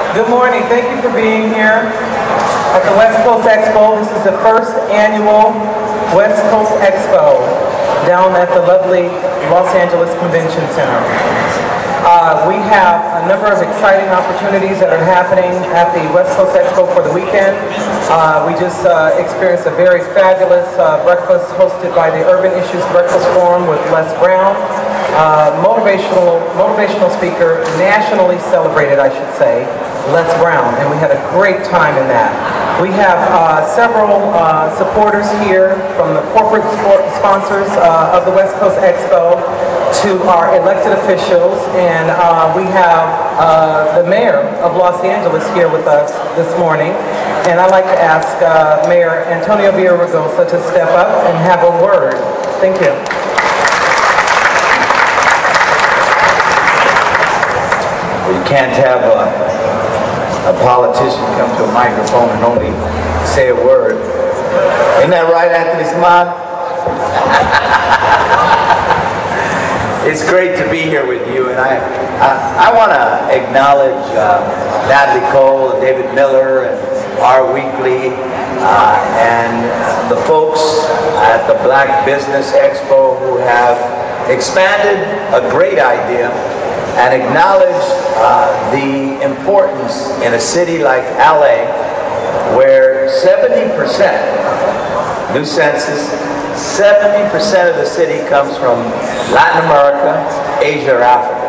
Good morning. Thank you for being here at the West Coast Expo. This is the first annual West Coast Expo down at the lovely Los Angeles Convention Center. We have a number of exciting opportunities that are happening at the West Coast Expo for the weekend. We just experienced a very fabulous breakfast hosted by the Urban Issues Breakfast Forum with Les Brown. Motivational speaker, nationally celebrated, I should say, Les Brown, and we had a great time in that. We have several supporters here, from the corporate sponsors of the West Coast Expo to our elected officials, and we have the mayor of Los Angeles here with us this morning, and I'd like to ask Mayor Antonio Villaraigosa to step up and have a word. Thank you. You can't have a politician come to a microphone and only say a word. Isn't that right, Anthony Smart? It's great to be here with you, and I want to acknowledge Natalie Cole, and David Miller, and R. Weekly, and the folks at the Black Business Expo who have expanded a great idea and acknowledge the importance in a city like LA, where 70%, new census, 70% of the city comes from Latin America, Asia, or Africa.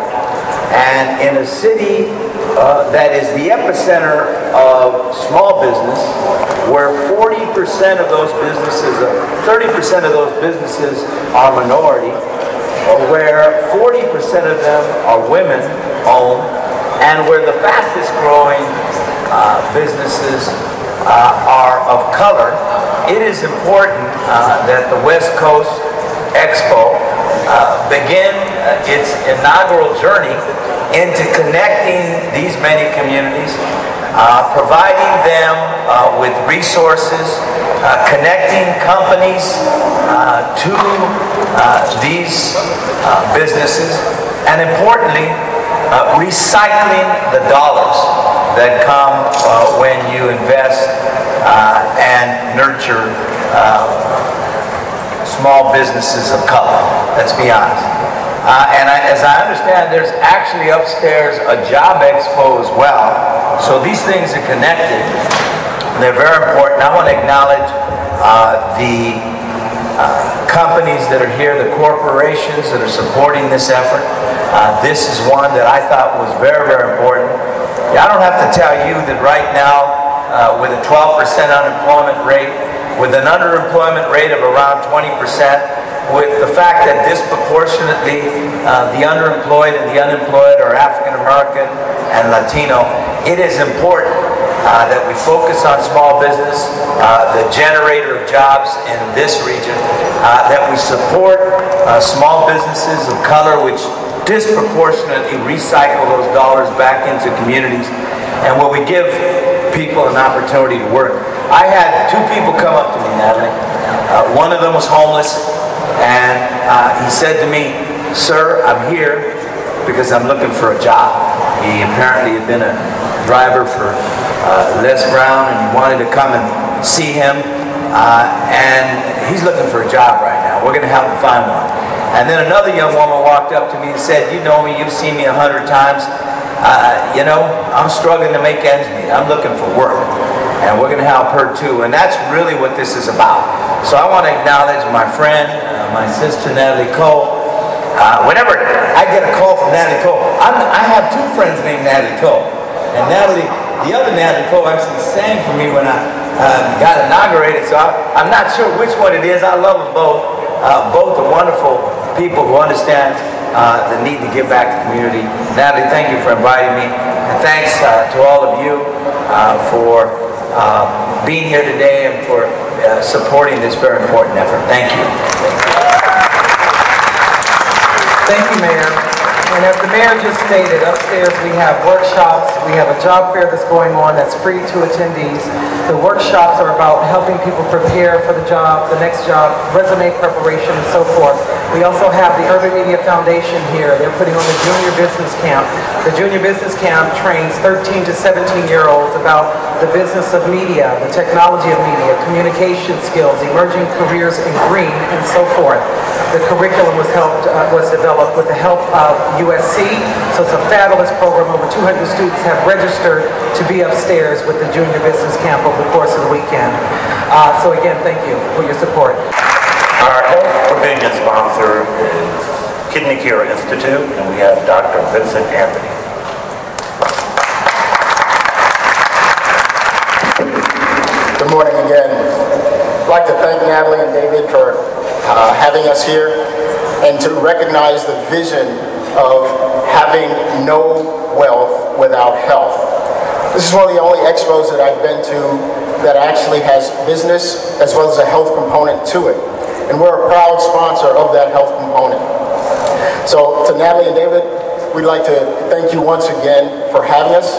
And in a city that is the epicenter of small business, where 40% of those businesses, 30% of those businesses are minority, where 40% of them are women-owned, and where the fastest growing businesses are of color, it is important that the West Coast Expo begin its inaugural journey into connecting these many communities, providing them with resources, connecting companies to these businesses, and importantly, recycling the dollars that come when you invest and nurture small businesses of color. Let's be honest. As I understand, there's actually upstairs a job expo as well. So these things are connected. They're very important. I want to acknowledge the companies that are here, the corporations that are supporting this effort. This is one that I thought was very, very important. I don't have to tell you that right now, with a 12% unemployment rate, with an underemployment rate of around 20%, with the fact that disproportionately the underemployed and the unemployed are African American and Latino, it is important that we focus on small business, the generator of jobs in this region, that we support small businesses of color which disproportionately recycle those dollars back into communities, and where we give people an opportunity to work. I had two people come up to me, Natalie. One of them was homeless, and he said to me, "Sir, I'm here because I'm looking for a job." He apparently had been a driver for Les Brown, and he wanted to come and see him, and he's looking for a job right now. We're going to help him find one. And then another young woman walked up to me and said, "You know me, you've seen me 100 times. You know, I'm struggling to make ends meet. I'm looking for work." And we're going to help her too. And that's really what this is about. So I want to acknowledge my friend, my sister, Natalie Cole. Whenever I get a call from Natalie Cole, I have two friends named Natalie Cole. And Natalie, the other Natalie Cole actually sang for me when I got inaugurated. So I'm not sure which one it is. I love them both. Both are wonderful people who understand the need to give back to the community. Natalie, thank you for inviting me. And thanks to all of you for being here today and for supporting this very important effort. Thank you. Thank you, Mayor. And as the mayor just stated, upstairs we have workshops, we have a job fair that's going on that's free to attendees. The workshops are about helping people prepare for the job, the next job, resume preparation and so forth. We also have the Urban Media Foundation here. They're putting on the Junior Business Camp. The Junior Business Camp trains 13 to 17-year-olds about the business of media, the technology of media, communication skills, emerging careers in green, and so forth. The curriculum was developed with the help of USC, so it's a fabulous program. Over 200 students have registered to be upstairs with the Junior Business Camp over the course of the weekend. So again, thank you for your support. Our health pavilion sponsor is Kidney Care Institute, and we have Dr. Vincent Anthony. Good morning again. I'd like to thank Natalie and David for having us here and to recognize the vision of having no wealth without health. This is one of the only expos that I've been to that actually has business as well as a health component to it. And we're a proud sponsor of that health component. So to Natalie and David, we'd like to thank you once again for having us.